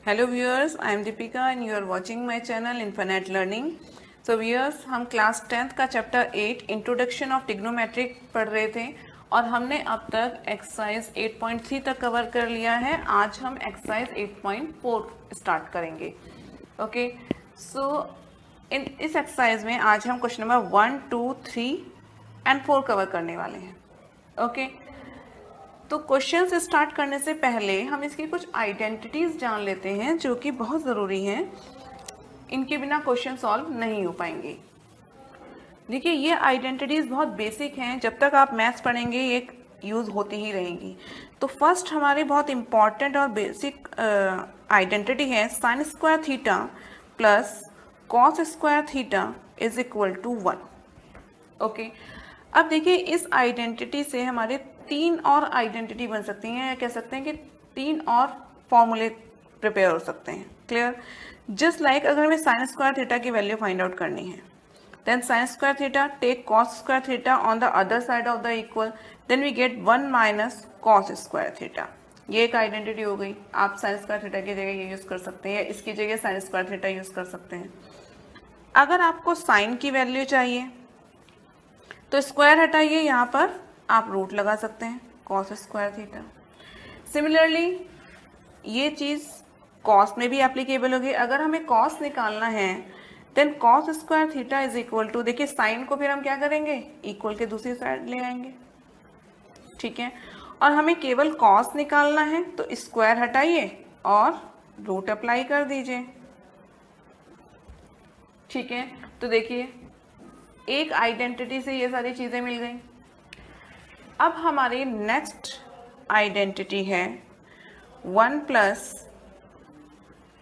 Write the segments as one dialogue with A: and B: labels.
A: Hello viewers, I am Deepika and you are watching my channel infinite learning. So viewers, हम class 10th का chapter 8 introduction of trigonometric पढ़ रहे थे और हमने अब तक एक्सरसाइज 8.3 तक कवर कर लिया है। आज हम एक्सरसाइज 8.4 स्टार्ट करेंगे। ओके, सो इस एक्सरसाइज में आज हम क्वेश्चन नंबर 1, 2, 3 एंड 4 कवर करने वाले हैं। ओके, तो क्वेश्चंस स्टार्ट करने से पहले हम इसकी कुछ आइडेंटिटीज जान लेते हैं जो कि बहुत ज़रूरी हैं। इनके बिना क्वेश्चन सॉल्व नहीं हो पाएंगे। देखिए, ये आइडेंटिटीज बहुत बेसिक हैं, जब तक आप मैथ्स पढ़ेंगे ये यूज़ होती ही रहेंगी। तो फर्स्ट हमारी बहुत इंपॉर्टेंट और बेसिक आइडेंटिटी है sine square theta plus cos square theta is equal to 1। Okay, अब देखिए इस आइडेंटिटी से हमारे 3 और आइडेंटिटी बन सकती हैं, या कह सकते हैं कि 3 और फॉर्मूले प्रिपेयर हो सकते हैं। क्लियर? जस्ट लाइक अगर हमें साइन स्क्वायर थीटा की वैल्यू फाइंड आउट करनी है, then sine square theta take cos square theta on the other side of the equal, then we get 1 minus cos square theta. ये एक आइडेंटिटी हो गई। आप साइन स्क्वायर थीटा की जगह ये यूज़ कर सकते हैं या इसकी जगह साइन स्क्वायर थीटा यूज़ कर सकते हैं। अगर आपको साइन की वैल्यू चाहिए तो स्क्वायर हटाइए, यहाँ पर आप रूट लगा सकते हैं कॉस स्क्वायर थीटा। सिमिलरली ये चीज़ कॉस में भी एप्लीकेबल होगी। अगर हमें कॉस निकालना है then cos square theta is equal to, देखिए साइन को फिर हम क्या करेंगे, इक्वल के दूसरी साइड ले आएंगे। ठीक है, और हमें केवल कॉस निकालना है तो स्क्वायर हटाइए और रूट अप्लाई कर दीजिए। ठीक है, तो देखिए एक आइडेंटिटी से ये सारी चीज़ें मिल गई। अब हमारी नेक्स्ट आइडेंटिटी है 1 plus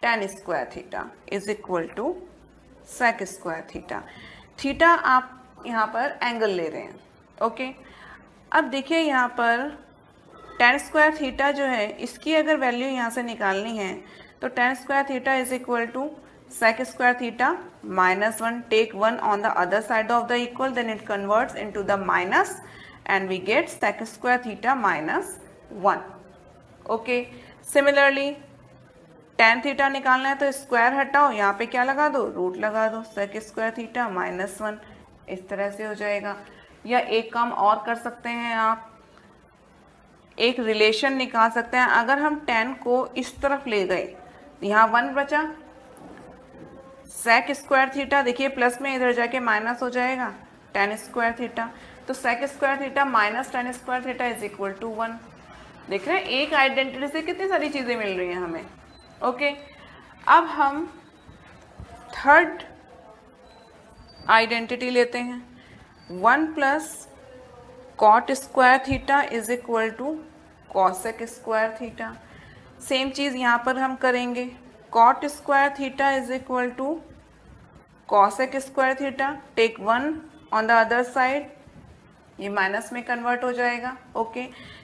A: tan square theta is equal to sec square theta. Theta आप यहाँ पर एंगल ले रहे हैं। ओके, अब देखिए यहाँ पर टेन स्क्वायर थीटा जो है, इसकी अगर वैल्यू यहाँ से निकालनी है तो tan square theta is equal to sec square theta minus 1, take 1 on the other side of the equal, then it converts into the minus and we get sec square theta minus 1. Okay, similarly tan theta निकालना है तो square हटाओ, यहाँ पे क्या लगा दो, root लगा दो, sec square theta minus 1। इस तरह से हो जाएगा। या एक काम और कर सकते हैं, आप एक रिलेशन निकाल सकते हैं। अगर हम tan को इस तरफ ले गए, यहाँ 1 बचा, सेक स्क्वायर थीटा देखिए प्लस में इधर जाके माइनस हो जाएगा टेन स्क्वायर थीटा, तो sec square theta minus tan square theta is equal to 1। देख रहे हैं एक आइडेंटिटी से कितनी सारी चीज़ें मिल रही हैं हमें। ओके, अब हम थर्ड आइडेंटिटी लेते हैं 1 plus cot square theta is equal to cosec square theta. Same चीज़ यहाँ पर हम करेंगे, cot square theta is equal to cosec square theta, take 1 on the other side, ये माइनस में कन्वर्ट हो जाएगा। ओके,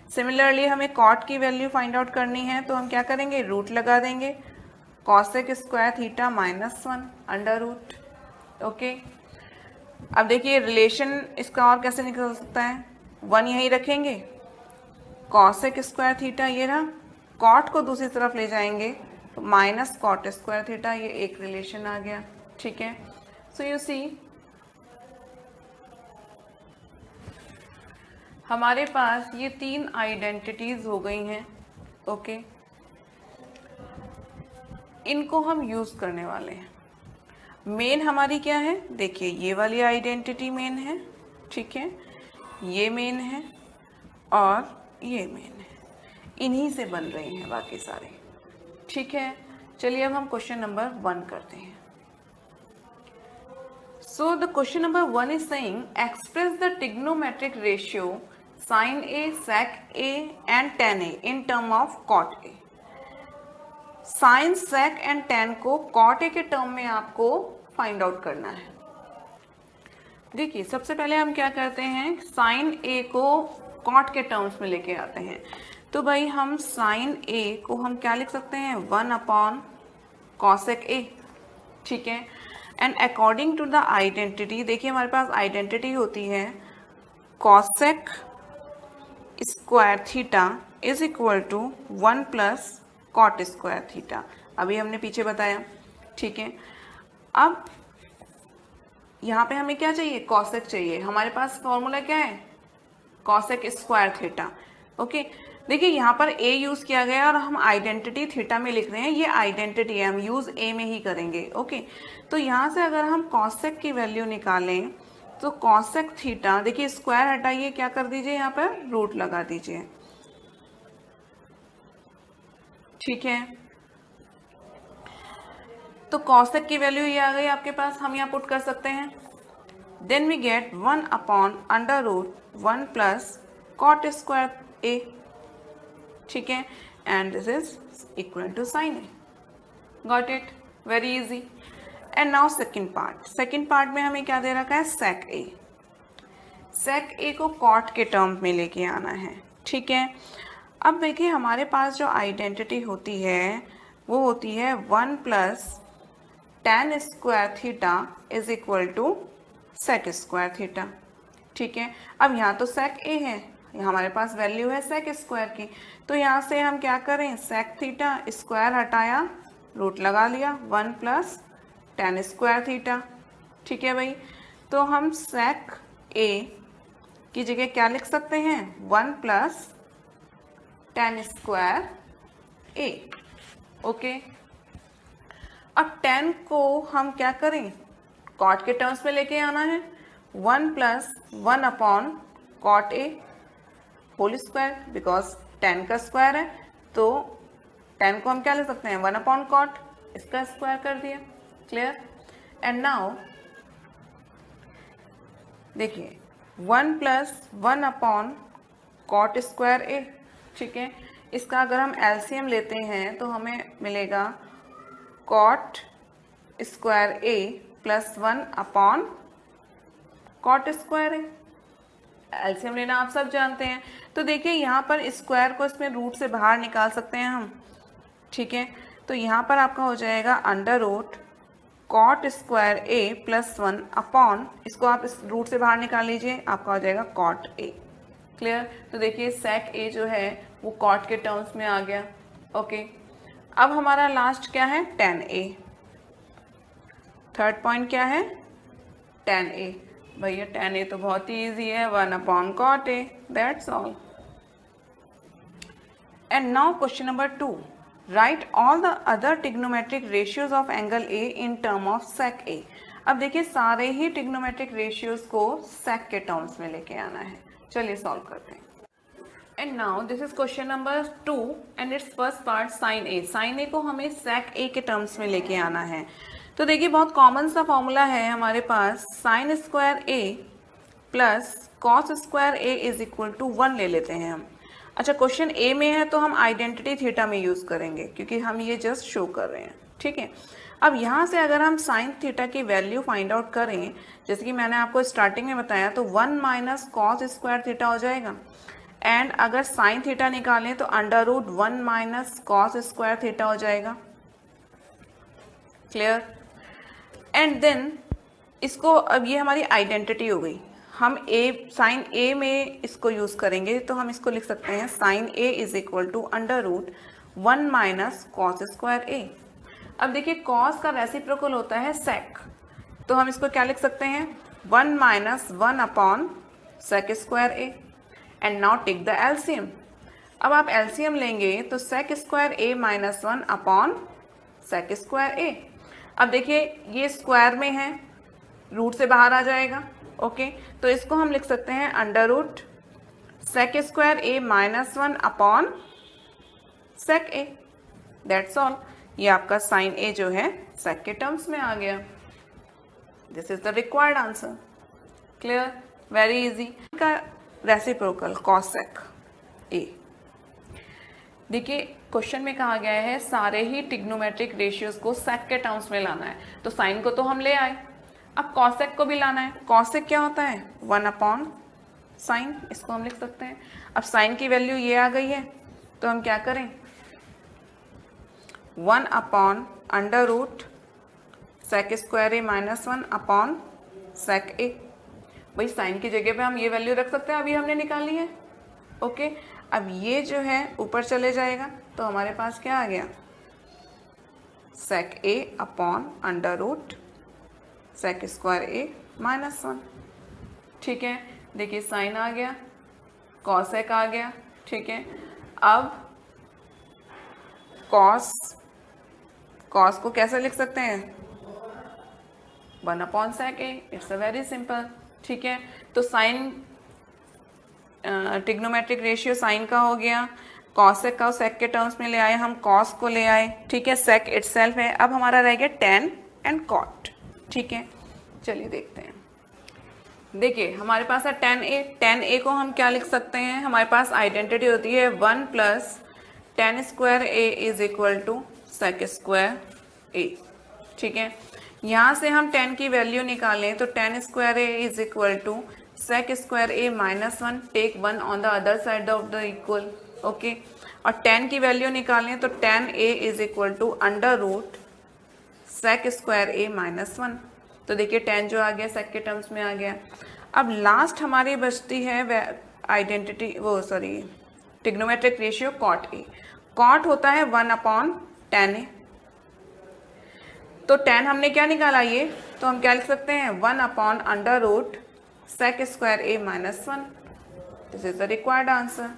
A: सिमिलरली हमें कॉट की वैल्यू फाइंड आउट करनी है तो हम क्या करेंगे, रूट लगा देंगे, cosec square theta minus 1 under root. Okay, अब देखिए रिलेशन इसका और कैसे निकल सकता है, 1 यहीं रखेंगे, कॉसेक स्क्वायर थीटा ये रहा, कॉट को दूसरी तरफ ले जाएंगे तो माइनस कॉट स्क्वायर थीटा, ये एक रिलेशन आ गया। ठीक है, सो यू सी हमारे पास ये 3 आइडेंटिटीज हो गई हैं। ओके, इनको हम यूज करने वाले हैं। मेन हमारी क्या है, देखिए ये वाली आइडेंटिटी मेन है। ठीक है, ये मेन है और ये मेन है, इन्हीं से बन रही हैं बाकी सारे। ठीक है, चलिए अब हम क्वेश्चन नंबर 1 करते हैं। So the question number 1 is saying express the trigonometric ratio sine A, sec A and tan A in term of cot A. Sine, sec and tan को कॉट ए के टर्म में आपको find out करना है। देखिए सबसे पहले हम क्या करते हैं, साइन ए को कॉट के टर्म्स में लेके आते हैं। तो भाई हम साइन ए को हम क्या लिख सकते हैं, 1 अपॉन कॉसेक ए। ठीक है, and according to the identity, देखिए हमारे पास आइडेंटिटी होती है cosec square theta is equal to 1 plus cot square theta. अभी हमने पीछे बताया, ठीक है। अब यहाँ पे हमें क्या चाहिए, कॉसेक चाहिए। हमारे पास फॉर्मूला क्या है, कॉसेक स्क्वायर थीटा। ओके, देखिए यहाँ पर ए यूज किया गया और हम आइडेंटिटी थीटा में लिख रहे हैं, ये आइडेंटिटी है, हम यूज ए में ही करेंगे। ओके, तो यहाँ से अगर हम कॉसेक की वैल्यू निकालें तो कॉसेक थीटा, देखिए स्क्वायर हटाइए, क्या कर दीजिए, यहाँ पर रूट लगा दीजिए, ठीक है। तो कॉसेक की वैल्यू ये आ गई आपके पास, हम यहाँ पुट कर सकते हैं। Then we get 1 upon under root 1 plus cot square A, ठीक है, and this is equal to sine A. Got it, very easy. And now second part में हमें क्या दे रखा है, सेक ए। सेक ए को कॉट के टर्म में लेके आना है, ठीक है। अब देखिए हमारे पास जो आइडेंटिटी होती है वो होती है 1 plus tan square theta is equal to sec square theta, ठीक है। अब यहाँ तो सेक ए है, हमारे पास वैल्यू है सेक स्क्वायर की, तो यहाँ से हम क्या करें, सेक थीटा स्क्वायर हटाया, रूट लगा लिया, 1 प्लस tan स्क्वायर थीटा, ठीक है भाई। तो हम सेक ए की जगह क्या लिख सकते हैं, 1 plus tan square a. Okay, अब tan को हम क्या करें, कॉट के टर्म्स में लेके आना है, 1 plus 1 upon cot A whole square, because tan का स्क्वायर है, तो tan को हम क्या ले सकते हैं, 1 अपॉन कॉट, इसका स्क्वायर कर दिया, क्लियर। एंड नाउ देखिए 1 plus 1 upon cot square A, ठीक है। इसका अगर हम एलसीएम लेते हैं तो हमें मिलेगा cot square A plus 1 upon cot square A. LCM लेना आप सब जानते हैं। तो देखिए यहाँ पर स्क्वायर को इसमें रूट से बाहर निकाल सकते हैं हम, ठीक है। तो यहाँ पर आपका हो जाएगा under root cot square A plus 1 upon, इसको आप इस रूट से बाहर निकाल लीजिए, आपका हो जाएगा कॉट ए, क्लियर। तो देखिए सेक ए जो है वो कॉट के टर्म्स में आ गया। ओके, अब हमारा लास्ट क्या है, tan ए। थर्ड पॉइंट क्या है, tan ए। भैया tan ए तो बहुत ही ईजी है, 1 upon cot A, that's all. And now question number 2, right all the other trigonometric ratios of angle A in term of sec A. अब देखिए सारे ही ट्रिग्नोमेट्रिक रेशियोज को सेक के टर्म्स में लेके आना है, चलिए सॉल्व करते हैं। And now this is question number 2 and it's first part sine A. Sine A को हमें सेक ए के टर्म्स में लेके आना है। तो देखिए बहुत कॉमन सा फॉर्मूला है हमारे पास, sine square A plus cos square A is equal to 1 ले लेते हैं हम। अच्छा, क्वेश्चन ए में है तो हम आइडेंटिटी थीटा में यूज करेंगे क्योंकि हम ये जस्ट शो कर रहे हैं, ठीक है। अब यहाँ से अगर हम साइन थीटा की वैल्यू फाइंड आउट करें, जैसे कि मैंने आपको स्टार्टिंग में बताया, तो 1 माइनस कॉस स्क्वायर थीटा हो जाएगा। एंड अगर साइन थीटा निकालें तो under root 1 minus cos square theta हो जाएगा, क्लियर। एंड देन इसको, अब ये हमारी आइडेंटिटी हो गई, हम ए साइन ए में इसको यूज करेंगे, तो हम इसको लिख सकते हैं sine A is equal to under root 1 minus cos square ए। अब देखिए कॉस का रेसिप्रोकल होता है सेक, तो हम इसको क्या लिख सकते हैं, 1 minus 1 upon sec square A. And now take the LCM. अब आप एलसीएम लेंगे तो सेक स्क्वायर ए माइनस 1 अपॉन सेक स्क्वायर ए। अब देखिए ये स्क्वायर में है, रूट से बाहर आ जाएगा, ओके। तो इसको हम लिख सकते हैं under root sec square A minus 1 upon sec a, that's all. ये आपका साइन ए जो है सेक के टर्म्स में आ गया। This is the required answer, clear, very easy. का रेसिप्रोकल कॉस सेक ए। देखिए क्वेश्चन में कहा गया है सारे ही ट्रिग्नोमेट्रिक रेशियोज को सेक के टर्म्स में लाना है, तो साइन को तो हम ले आए, अब कॉसेक को भी लाना है। कॉसेक क्या होता है, 1 अपॉन साइन, इसको हम लिख सकते हैं। अब साइन की वैल्यू ये आ गई है, तो हम क्या करें, 1 upon under root sec square A minus 1 upon sec A. भाई साइन की जगह पे हम ये वैल्यू रख सकते हैं, अभी हमने निकाली है, ओके। अब ये जो है ऊपर चले जाएगा, तो हमारे पास क्या आ गया, sec a upon under root sec square a minus 1। ठीक है, देखिए साइन आ गया, कॉसेक आ गया। ठीक है, अब कॉस को कैसे लिख सकते हैं? 1 upon sec a, it's a very simple. ठीक है, तो साइन ट्रिग्नोमेट्रिक रेशियो साइन का हो गया, कॉसेक का सेक के टर्म्स में ले आए, हम कॉस को ले आए। ठीक है, सेक इटसेल्फ है। अब हमारा रह गया टेन एंड कॉट। ठीक है, चलिए देखते हैं। देखिए हमारे पास है टेन ए को हम क्या लिख सकते हैं? हमारे पास आइडेंटिटी होती है 1 plus tan square A is equal to sec square A. ठीक है, यहाँ से हम 10 की वैल्यू निकालें तो tan square A is equal to sec square A minus 1, take 1 on the other side of the equal. Okay, और 10 की वैल्यू निकालें तो tan a is equal to under root sec square A minus 1। तो देखिए 10 जो आ गया sec के terms में आ गया। अब लास्ट हमारी बचती है आइडेंटिटी ट्रिग्नोमेट्रिक रेशियो cot ए। cot होता है 1 अपॉन टेन ए। तो 10 हमने क्या निकाला ये, तो हम क्या लिख सकते हैं? 1 upon under root sec square A minus 1। This is the required answer.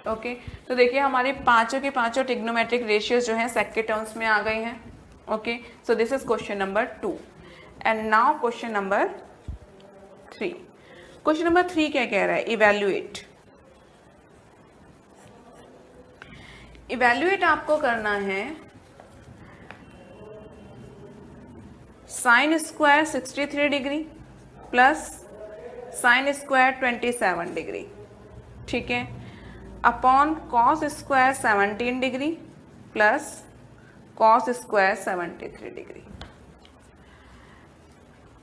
A: Okay, तो देखिए हमारे पांचों के पांचों ट्रिग्नोमेट्रिक रेशियोज जो हैं sec के टर्म्स में आ गए हैं। Okay, so this is question number 2 and now question number 3। Question number 3 क्या कह रहा है? इवैल्यूएट आपको करना है sine square 63 degree plus sign square 27 degree. ठीक है, upon cos square 17 degree plus cos square 73 degree.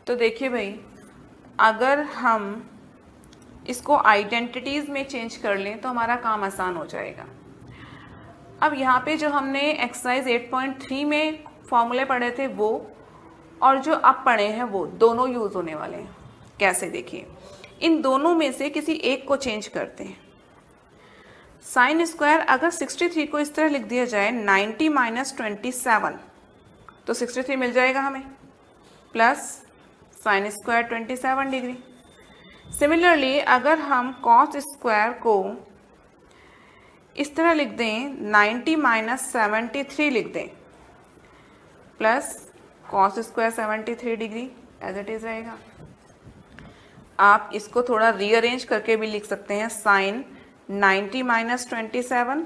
A: तो देखिए भाई, अगर हम इसको आइडेंटिटीज में चेंज कर लें तो हमारा काम आसान हो जाएगा। अब यहाँ पे जो हमने एक्सरसाइज 8.3 में फॉर्मूले पढ़े थे वो और जो अब पढ़े हैं वो दोनों यूज होने वाले हैं। कैसे? देखिए, इन दोनों में से किसी एक को चेंज करते हैं। साइन स्क्वायर अगर 63 को इस तरह लिख दिया जाए 90 माइनस 27, तो 63 मिल जाएगा हमें, plus sign square 27 degree. Similarly अगर हम कॉस स्क्वायर को इस तरह लिख दें 90 माइनस 73 लिख दें, plus cos square 73 degree as it is रहेगा। आप इसको थोड़ा रीअरेंज करके भी लिख सकते हैं, साइन 90 माइनस 27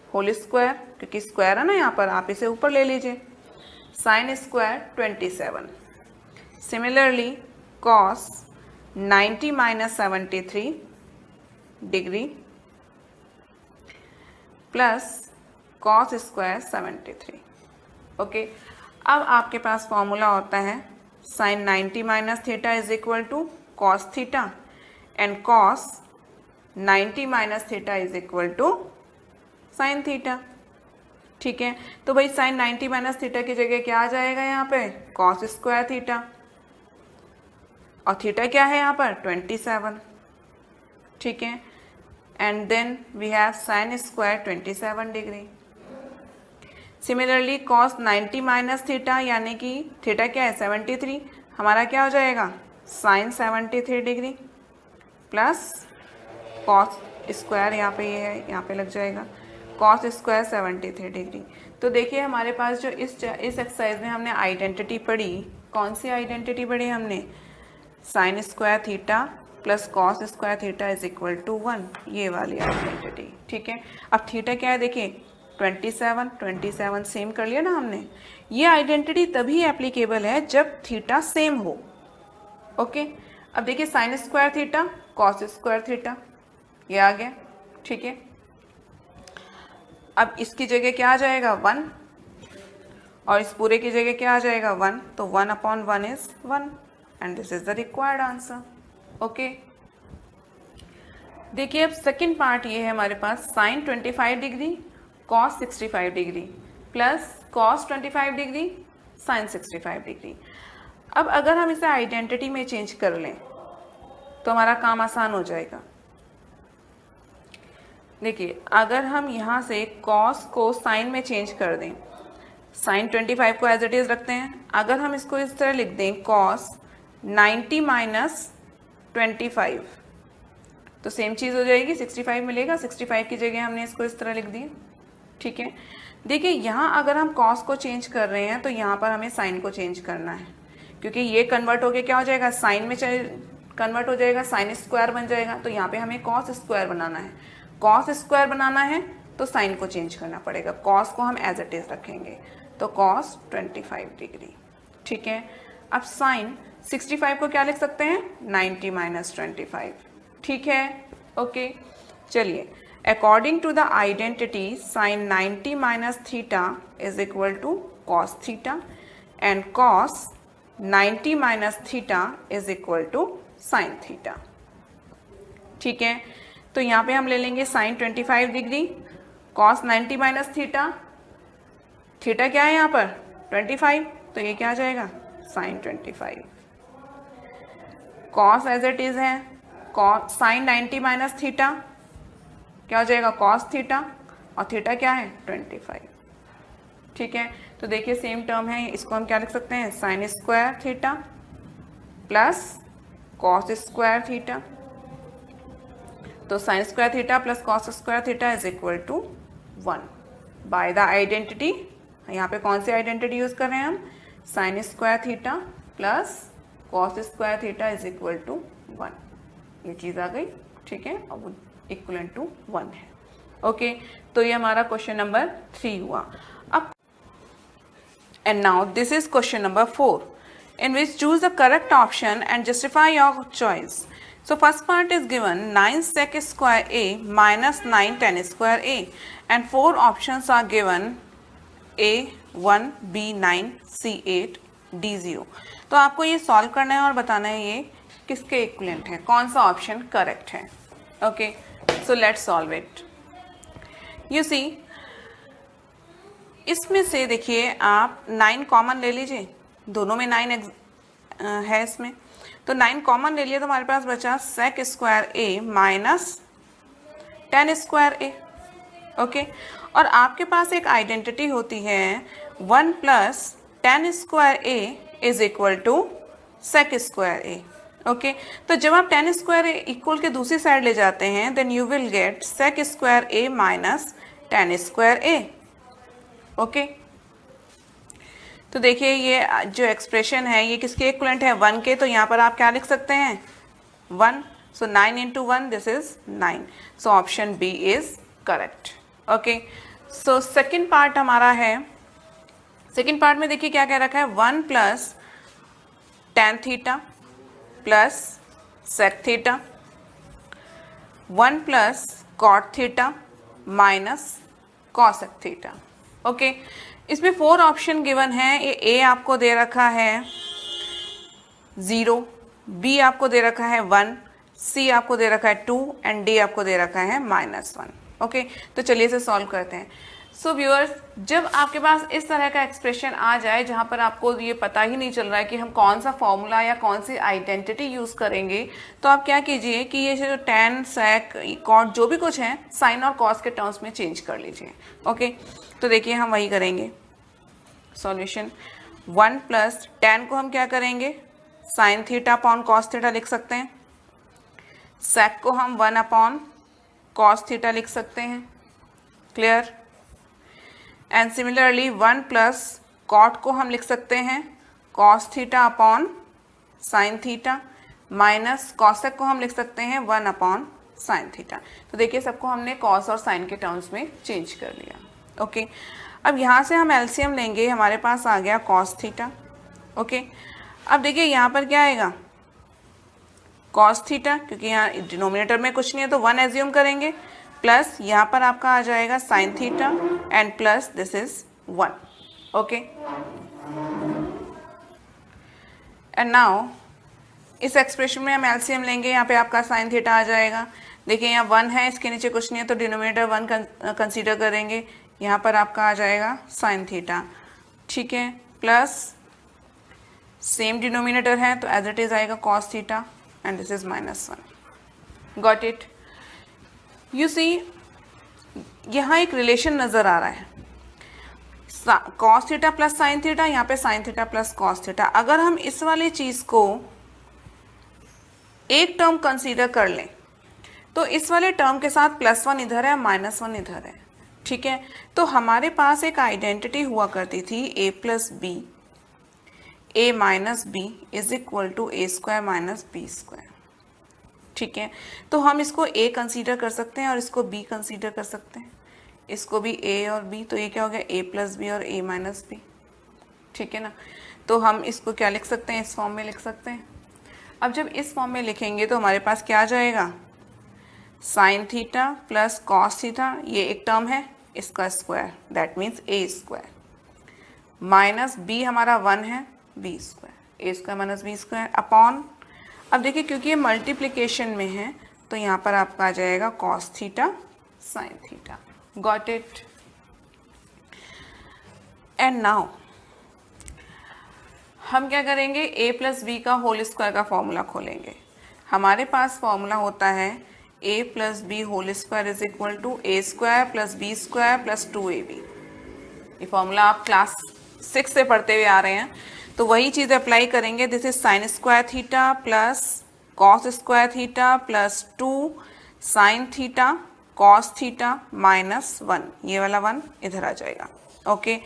A: होल स्क्वायर, क्योंकि स्क्वायर है ना यहाँ पर, आप इसे ऊपर ले लीजिए, sine square 27। Similarly cos 90 minus 73 degree plus cos square 73। Okay, अब आपके पास फॉर्मूला होता है sine 90 minus theta is equal to cos theta and cos 90 minus theta is equal to sine theta. ठीक है, तो भाई साइन 90 माइनस थीटा की जगह क्या आ जाएगा यहाँ पे? कॉस स्क्वायर थीटा, और थीटा क्या है यहाँ पर? 27। ठीक है, and then we have sine square 27 degree. Similarly cos 90 minus theta यानी कि थीटा क्या है? 73, हमारा क्या हो जाएगा? Sine 73 degree plus cos square, यहाँ पे ये है, यहाँ पे लग जाएगा कॉस स्क्वायर 73 डिग्री। तो देखिए हमारे पास जो इस एक्सरसाइज में हमने आइडेंटिटी पढ़ी, कौन सी आइडेंटिटी पढ़ी हमने? Sine square theta plus cos square theta is equal to 1, ये वाली आइडेंटिटी। ठीक है, अब थीटा क्या है? देखिए 27 सेम कर लिया ना हमने। ये आइडेंटिटी तभी एप्लीकेबल है जब थीटा सेम हो। ओके, अब देखिए sine square theta cos square theta, ये आ गया। ठीक है, अब इसकी जगह क्या आ जाएगा? 1, और इस पूरे की जगह क्या आ जाएगा? 1, तो 1 अपॉन 1 is 1 and this is the required answer. Okay, देखिए अब सेकंड पार्ट ये है हमारे पास, sine 25 degree cos 65 degree plus cos 25 degree sine 65 degree. अब अगर हम इसे आइडेंटिटी में चेंज कर लें तो हमारा काम आसान हो जाएगा। देखिए अगर हम यहाँ से कॉस को साइन में चेंज कर दें, साइन 25 को एज इट इज़ रखते हैं, अगर हम इसको इस तरह लिख दें कॉस 90 माइनस 25 तो सेम चीज़ हो जाएगी, 65 मिलेगा। 65 की जगह हमने इसको इस तरह लिख दिया, ठीक है। देखिए यहाँ अगर हम कॉस को चेंज कर रहे हैं तो यहाँ पर हमें साइन को चेंज करना है, क्योंकि ये कन्वर्ट होके क्या हो जाएगा, साइन में कन्वर्ट हो जाएगा, साइन स्क्वायर बन जाएगा। तो यहाँ पे हमें कॉस स्क्वायर बनाना है, कॉस स्क्वायर बनाना है तो साइन को चेंज करना पड़ेगा। कॉस को हम एज इट इज रखेंगे तो कॉस 25 डिग्री, ठीक है। अब साइन 65 को क्या लिख सकते हैं, 90 माइनस 25, ठीक है, ओके। चलिए, according to the identity sine 90 minus theta is equal to cos theta and cos 90 minus theta is equal to sine theta, ठीक है। तो यहाँ पे हम ले लेंगे sine 25 degree, cos 90 minus theta, theta क्या है यहाँ पर 25, तो ये क्या आ जाएगा sine 25। Cos as it is है, कॉस साइन 90 माइनस थीटा क्या हो जाएगा कॉस थीटा, और थीटा क्या है 25, ठीक है। तो देखिए सेम टर्म है, इसको हम क्या लिख सकते हैं, sine square theta plus cos square theta. तो sine square theta plus cos square theta is equal to 1 by the identity. यहाँ पे कौन सी आइडेंटिटी यूज कर रहे हैं हम, sine square theta plus cos square theta is equal to 1, ये चीज़ आ गई, ठीक है, और वो इक्वल टू 1 है, ओके। तो ये हमारा क्वेश्चन नंबर 3 हुआ। अब and now this is question number 4 in which choose the correct option and justify your choice. So first part is given 9 sec square a minus 9 tan square a and 4 options are given a 1 b 9 c 8 d 0. तो आपको ये solve करना है और बताना है ये किसके इक्विवेलेंट है, कौन सा ऑप्शन करेक्ट है, okay. So let's solve it. You see इसमें से देखिए आप 9 कॉमन ले लीजिए, दोनों में 9 है इसमें, तो 9 कॉमन ले लिया तो हमारे पास बचा sec square A minus tan square a, okay. और आपके पास एक आइडेंटिटी होती है 1 plus tan square A is equal to sec square a, okay. तो जब आप टेन स्क्वायर ए इक्वल के दूसरी साइड ले जाते हैं then you will get sec square A minus tan square a, okay. तो देखिए ये जो एक्सप्रेशन है ये किसके इक्वलेंट है 1 के, तो यहाँ पर आप क्या लिख सकते हैं 1, so 9 into 1 this is 9, so option B is correct, okay. So second part हमारा है, सेकेंड पार्ट में देखिए क्या कह रखा है 1 plus tan theta plus sec theta, 1 plus cot theta minus cosec theta, okay. इसमें 4 ऑप्शन गिवन है, ये ए आपको दे रखा है 0, बी आपको दे रखा है 1, सी आपको दे रखा है 2 एंड डी आपको दे रखा है -1, ओके। तो चलिए इसे सॉल्व करते हैं। सो व्यूअर्स, जब आपके पास इस तरह का एक्सप्रेशन आ जाए जहाँ पर आपको ये पता ही नहीं चल रहा है कि हम कौन सा फॉर्मूला या कौन सी आइडेंटिटी यूज़ करेंगे, तो आप क्या कीजिए कि ये जो टेन सेक कॉट जो भी कुछ है साइन और कॉस के टर्म्स में चेंज कर लीजिए, ओके। तो देखिए हम वही करेंगे सॉल्यूशन। 1 प्लस टेन को हम क्या करेंगे sine theta upon cos theta लिख सकते हैं, सेक को हम 1 अपॉन कॉस थीटा लिख सकते हैं, clear. And similarly 1 plus cot को हम लिख सकते हैं cos theta upon sine theta minus cosec को हम लिख सकते हैं 1 अपॉन साइन थीटा। तो देखिए सबको हमने कॉस और साइन के टर्म्स में चेंज कर लिया, ओके। अब यहाँ से हम एलसीएम लेंगे, हमारे पास आ गया कॉस थीटा, ओके। अब देखिए यहाँ पर क्या आएगा कॉस थीटा, क्योंकि यहाँ डिनोमिनेटर में कुछ नहीं है तो 1 एज्यूम करेंगे, प्लस यहाँ पर आपका आ जाएगा sine theta and plus this is 1, okay. And now इस एक्सप्रेशन में हम एलसीएम लेंगे, यहाँ पे आपका साइन थीटा आ जाएगा। देखिए यहाँ 1 है, इसके नीचे कुछ नहीं है तो डिनोमिनेटर 1 कंसीडर करेंगे, यहाँ पर आपका आ जाएगा साइन थीटा, ठीक है, प्लस सेम डिनोमिनेटर है तो एज इट इज आएगा cos theta and this is -1, got it. You see यहाँ एक रिलेशन नज़र आ रहा है, cos theta plus sine theta, यहाँ पे sine theta plus cos theta. अगर हम इस वाली चीज़ को एक टर्म कंसीडर कर लें तो इस वाले टर्म के साथ +1 इधर है, -1 इधर है, ठीक है। तो हमारे पास एक आइडेंटिटी हुआ करती थी a plus b, a minus b is equal to a square minus b square, ठीक है। तो हम इसको a कंसीडर कर सकते हैं और इसको b कंसीडर कर सकते हैं, इसको भी a और b, तो ये क्या हो गया a प्लस बी और a माइनस बी, ठीक है ना। तो हम इसको क्या लिख सकते हैं, इस फॉर्म में लिख सकते हैं। अब जब इस फॉर्म में लिखेंगे तो हमारे पास क्या आ जाएगा, sign theta plus cos theta, ये एक टर्म है, इसका square that means a square, minus b हमारा 1 है, b square, a square minus b square upon, अब देखिए क्योंकि ये मल्टीप्लिकेशन में है तो यहाँ पर आपका आ जाएगा cos theta sine theta. Got it. And now हम क्या करेंगे, a प्लस बी का होल स्क्वायर का फॉर्मूला खोलेंगे। हमारे पास फॉर्मूला होता है a plus b whole square is equal to a square plus b square plus 2ab। ये फॉर्मूला आप क्लास 6 से पढ़ते हुए आ रहे हैं, तो वही चीज़ अप्लाई करेंगे। This is sine square theta plus cos square theta plus 2 sine theta cos theta minus 1, ये वाला 1 इधर आ जाएगा, ओके।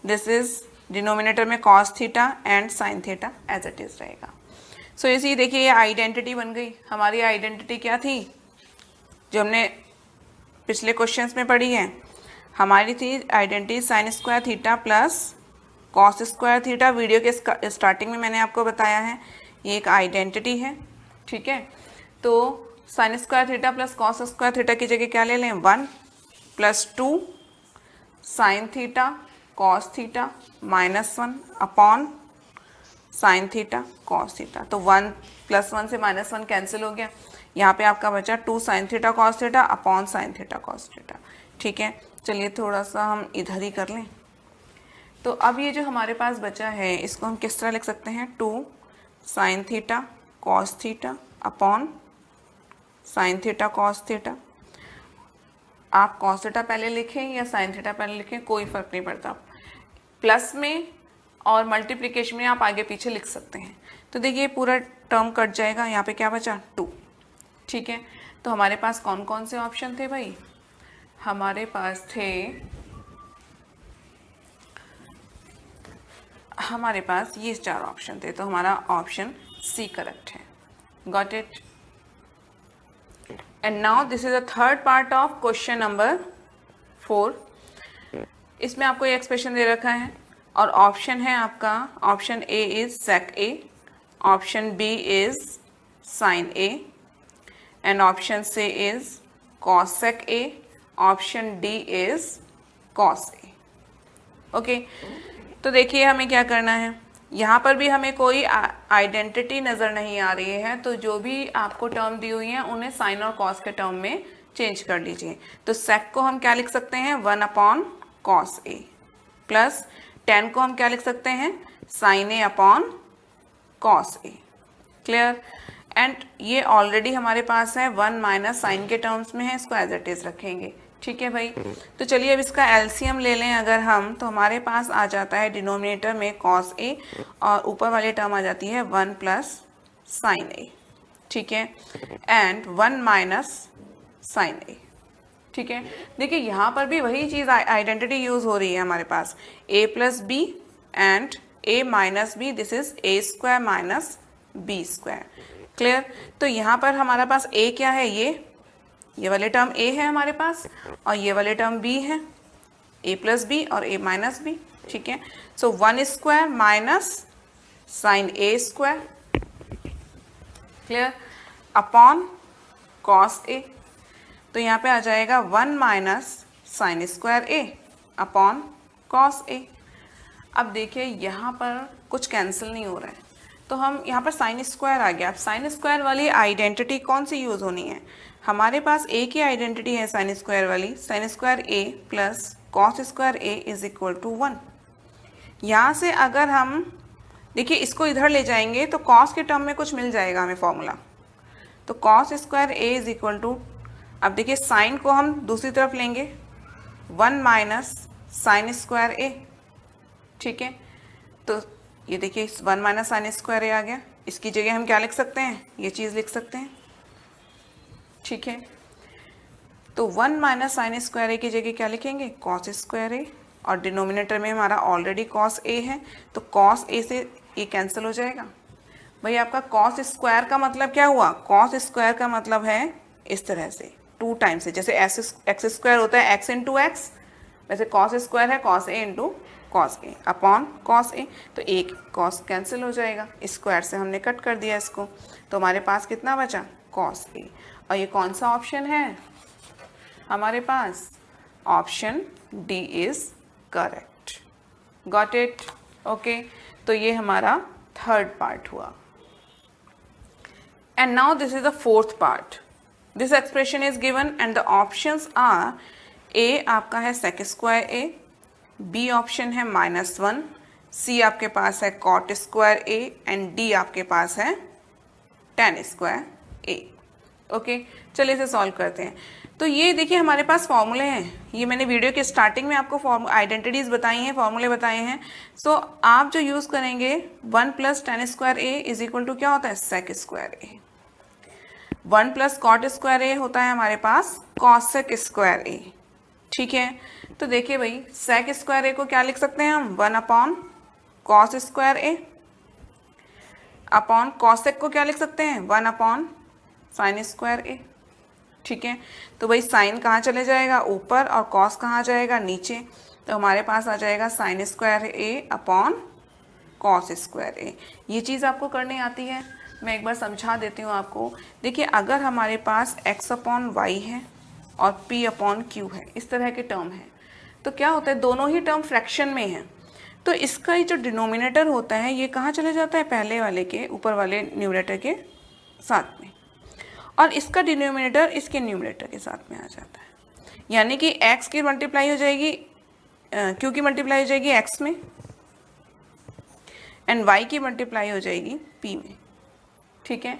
A: दिस इज डिनोमिनेटर में cos theta and sine theta as it is रहेगा। सो इसी देखिए ये आइडेंटिटी बन गई। हमारी आइडेंटिटी क्या थी जो हमने पिछले क्वेश्चंस में पढ़ी है, हमारी थी identity sine square theta plus cos square theta. Video के स्टार्टिंग में मैंने आपको बताया है ये एक आइडेंटिटी है, ठीक है। तो sine square theta plus cos square थीटा की जगह क्या ले लें, 1 plus 2 sine theta cos theta minus 1 upon sine theta cos theta. तो 1 प्लस 1 से माइनस 1 कैंसिल हो गया, यहाँ पे आपका बचा 2 sine theta cos theta upon sine theta cos theta, ठीक है। चलिए थोड़ा सा हम इधर ही कर लें। तो अब ये जो हमारे पास बचा है इसको हम किस तरह लिख सकते हैं, 2 sine theta cos theta upon sine theta cos theta. आप कॉस थीटा पहले लिखें या साइन थीटा पहले लिखें कोई फ़र्क नहीं पड़ता, प्लस में और मल्टीप्लिकेशन में आप आगे पीछे लिख सकते हैं। तो देखिए पूरा टर्म कट जाएगा, यहाँ पे क्या बचा 2, ठीक है। तो हमारे पास कौन कौन से ऑप्शन थे भाई, हमारे पास थे, हमारे पास ये 4 ऑप्शन थे, तो हमारा ऑप्शन सी करेक्ट है। Got it. And now this is the third part of question number 4। इसमें आपको ये एक्सप्रेशन दे रखा है और ऑप्शन है आपका, option A is sec a, option B is sine a and option C is cosec a, option D is cos a, okay. तो देखिए हमें क्या करना है, यहाँ पर भी हमें कोई आइडेंटिटी नज़र नहीं आ रही है, तो जो भी आपको टर्म दी हुई हैं उन्हें साइन और कॉस के टर्म में चेंज कर लीजिए। तो सेक को हम क्या लिख सकते हैं, 1 upon cos a, plus tan को हम क्या लिख सकते हैं, sine a upon cos a. Clear. And ये ऑलरेडी हमारे पास है 1 माइनस साइन के टर्म्स में है, इसको एज इट इज रखेंगे, ठीक है भाई। तो चलिए अब इसका एलसीएम ले लें अगर हम, तो हमारे पास आ जाता है डिनोमिनेटर में कॉस ए और ऊपर वाली टर्म आ जाती है 1 प्लस साइन ए, ठीक है, एंड 1 माइनस साइन ए, ठीक है। देखिए यहाँ पर भी वही चीज़ आइडेंटिटी यूज हो रही है हमारे पास, a plus b and a minus b, this is a square minus b square. Clear. तो यहाँ पर हमारा पास a क्या है, ये वाले टर्म a है हमारे पास और ये वाले टर्म b है, a प्लस बी और a माइनस बी, ठीक है। So 1 square minus sine a square, clear, upon cos a। तो यहाँ पे आ जाएगा 1 minus sine square a upon cos a। अब देखिए यहाँ पर कुछ कैंसिल नहीं हो रहा है, तो हम यहाँ पर साइन स्क्वायर आ गया। अब साइन स्क्वायर वाली आइडेंटिटी कौन सी यूज़ होनी है, हमारे पास a की आइडेंटिटी है साइन स्क्वायर वाली, sine square a plus cos square a is equal to 1। यहाँ से अगर हम देखिए इसको इधर ले जाएंगे तो कॉस के टर्म में कुछ मिल जाएगा हमें फॉर्मूला, तो cos square a is equal to अब देखिए साइन को हम दूसरी तरफ लेंगे, 1 माइनस साइन स्क्वायर ए, ठीक है। तो ये देखिए 1 माइनस साइन स्क्वायर ए आ गया, इसकी जगह हम क्या लिख सकते हैं, ये चीज़ लिख सकते हैं, ठीक है। तो 1 माइनस साइन स्क्वायर ए की जगह क्या लिखेंगे, कॉस स्क्वायर ए, और डिनोमिनेटर में हमारा ऑलरेडी कॉस ए है, तो कॉस ए से ये कैंसिल हो जाएगा। भाई आपका कॉस स्क्वायर का मतलब क्या हुआ, कॉस स्क्वायर का मतलब है इस तरह से 2 टाइम्स से, जैसे एक्स स्क्वायर होता है एक्स इंटू एक्स, वैसे कॉस स्क्वायर है cos A into cos A upon cos ए। तो एक कॉस कैंसिल हो जाएगा, स्क्वायर से हमने कट कर दिया इसको, तो हमारे पास कितना बचा, कॉस ए। और ये कौन सा ऑप्शन है हमारे पास, option D is correct. Got it, okay. तो ये हमारा थर्ड पार्ट हुआ। And now this is the fourth part. This expression is given and the options are, A आपका है sec square A, B option है -1, सी आपके पास है cot square A, and D आपके पास है tan स्क्वायर ए। ओके, चलिए इसे सॉल्व करते हैं। तो ये देखिए हमारे पास फॉर्मूले हैं, ये मैंने वीडियो के स्टार्टिंग में आपको आइडेंटिटीज बताई हैं, फॉर्मूले बताए हैं। सो आप जो यूज़ करेंगे 1 plus tan square A is equal to क्या होता है, sec square a. 1 plus cot square a होता है हमारे पास कॉसेक स्क्वायर ए, ठीक है। तो देखिए भाई सेक स्क्वायर ए को क्या लिख सकते हैं हम, 1 अपॉन कॉस स्क्वायर ए, अपॉन कॉसेक को क्या लिख सकते हैं, 1 अपॉन साइन स्क्वायर ए, ठीक है। तो भाई साइन कहाँ चले जाएगा, ऊपर, और कॉस कहाँ जाएगा, नीचे। तो हमारे पास आ जाएगा साइन स्क्वायर ए अपॉन कॉस स्क्वायर ए। ये चीज़ आपको करनी आती है, मैं एक बार समझा देती हूँ आपको। देखिए अगर हमारे पास x अपॉन वाई है और p अपॉन क्यू है, इस तरह के टर्म है, तो क्या होता है, दोनों ही टर्म फ्रैक्शन में हैं, तो इसका ही जो डिनोमिनेटर होता है ये कहाँ चले जाता है, पहले वाले के ऊपर वाले न्यूमरेटर के साथ में, और इसका डिनोमिनेटर इसके न्यूमरेटर के साथ में आ जाता है। यानी कि x की मल्टीप्लाई हो जाएगी q की मल्टीप्लाई हो जाएगी x में, एंड y की मल्टीप्लाई हो जाएगी p में, ठीक है।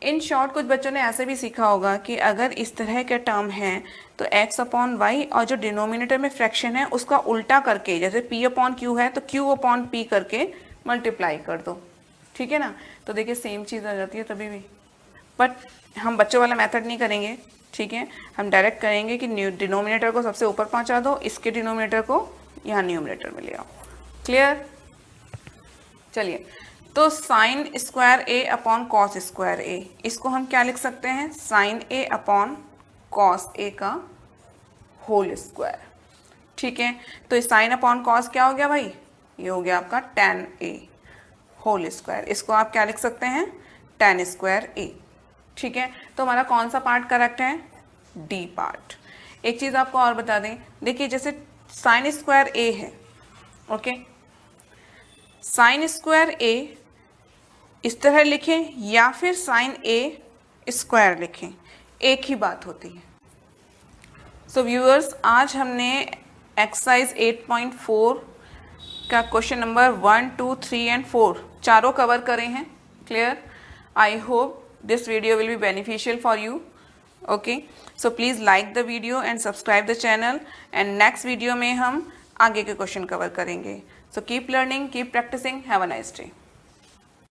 A: इन शॉर्ट कुछ बच्चों ने ऐसे भी सीखा होगा कि अगर इस तरह के टर्म हैं तो x अपॉन वाई और जो डिनोमिनेटर में फ्रैक्शन है उसका उल्टा करके, जैसे p अपॉन क्यू है तो q अपॉन p करके मल्टीप्लाई कर दो, ठीक है ना। तो देखिए सेम चीज़ आ जाती है तभी भी, बट हम बच्चों वाला मेथड नहीं करेंगे, ठीक है। हम डायरेक्ट करेंगे कि डिनोमिनेटर को सबसे ऊपर पहुंचा दो, इसके डिनोमिनेटर को यहाँ न्यूमरेटर में ले आओ। क्लियर, चलिए। तो साइन स्क्वायर ए अपॉन कॉस स्क्वायर ए, इसको हम क्या लिख सकते हैं, साइन ए अपॉन कॉस ए का होल स्क्वायर, ठीक है। तो साइन अपॉन कॉस क्या हो गया भाई, ये हो गया आपका tan ए होल स्क्वायर, इसको आप क्या लिख सकते हैं, tan स्क्वायर ए, ठीक है। तो हमारा कौन सा पार्ट करेक्ट है, डी पार्ट। एक चीज़ आपको और बता दें, देखिए जैसे साइन स्क्वायर ए है, ओके, साइन स्क्वायर ए इस तरह लिखें या फिर साइन ए स्क्वायर लिखें, एक ही बात होती है। सो व्यूअर्स, आज हमने एक्सरसाइज 8.4 का क्वेश्चन नंबर 1, 2, 3 एंड 4 चारों कवर करे हैं। Clear, I hope this video will be beneficial for you. Okay, so please like the video and subscribe the channel, and next video में हम आगे के क्वेश्चन कवर करेंगे। So keep learning, keep practising, have a nice day.